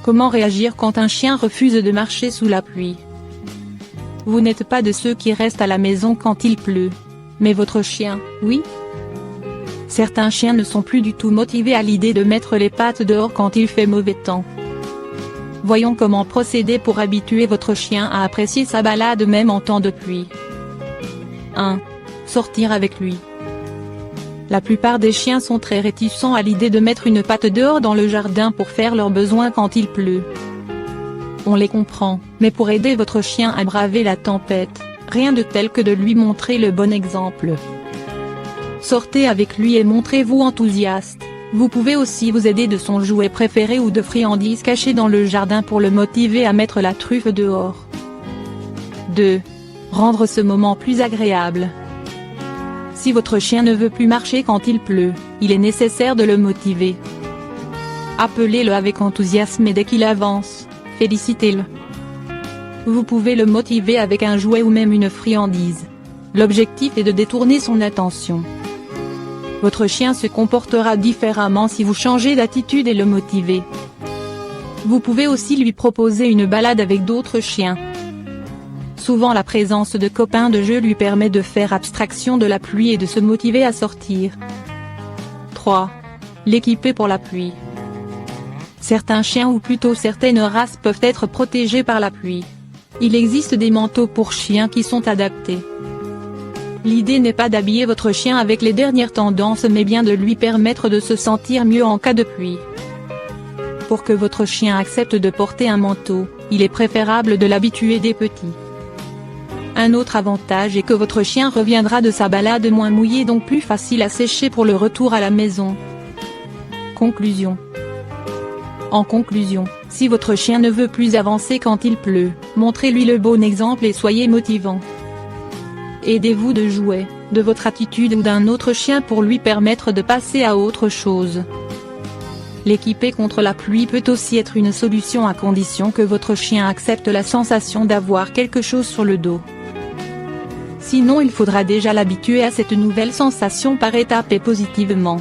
Comment réagir quand un chien refuse de marcher sous la pluie? Vous n'êtes pas de ceux qui restent à la maison quand il pleut. Mais votre chien, oui? Certains chiens ne sont plus du tout motivés à l'idée de mettre les pattes dehors quand il fait mauvais temps. Voyons comment procéder pour habituer votre chien à apprécier sa balade même en temps de pluie. 1. Sortir avec lui. La plupart des chiens sont très réticents à l'idée de mettre une patte dehors dans le jardin pour faire leurs besoins quand il pleut. On les comprend, mais pour aider votre chien à braver la tempête, rien de tel que de lui montrer le bon exemple. Sortez avec lui et montrez-vous enthousiaste. Vous pouvez aussi vous aider de son jouet préféré ou de friandises cachées dans le jardin pour le motiver à mettre la truffe dehors. 2. Rendre ce moment plus agréable. Si votre chien ne veut plus marcher quand il pleut, il est nécessaire de le motiver. Appelez-le avec enthousiasme et dès qu'il avance, félicitez-le. Vous pouvez le motiver avec un jouet ou même une friandise. L'objectif est de détourner son attention. Votre chien se comportera différemment si vous changez d'attitude et le motivez. Vous pouvez aussi lui proposer une balade avec d'autres chiens. Souvent la présence de copains de jeu lui permet de faire abstraction de la pluie et de se motiver à sortir. 3. L'équiper pour la pluie. Certains chiens ou plutôt certaines races peuvent être protégés par la pluie. Il existe des manteaux pour chiens qui sont adaptés. L'idée n'est pas d'habiller votre chien avec les dernières tendances mais bien de lui permettre de se sentir mieux en cas de pluie. Pour que votre chien accepte de porter un manteau, il est préférable de l'habituer dès petit. Un autre avantage est que votre chien reviendra de sa balade moins mouillé donc plus facile à sécher pour le retour à la maison. Conclusion. En conclusion, si votre chien ne veut plus avancer quand il pleut, montrez-lui le bon exemple et soyez motivant. Aidez-vous de jouets, de votre attitude ou d'un autre chien pour lui permettre de passer à autre chose. L'équiper contre la pluie peut aussi être une solution à condition que votre chien accepte la sensation d'avoir quelque chose sur le dos. Sinon il faudra déjà l'habituer à cette nouvelle sensation par étapes et positivement.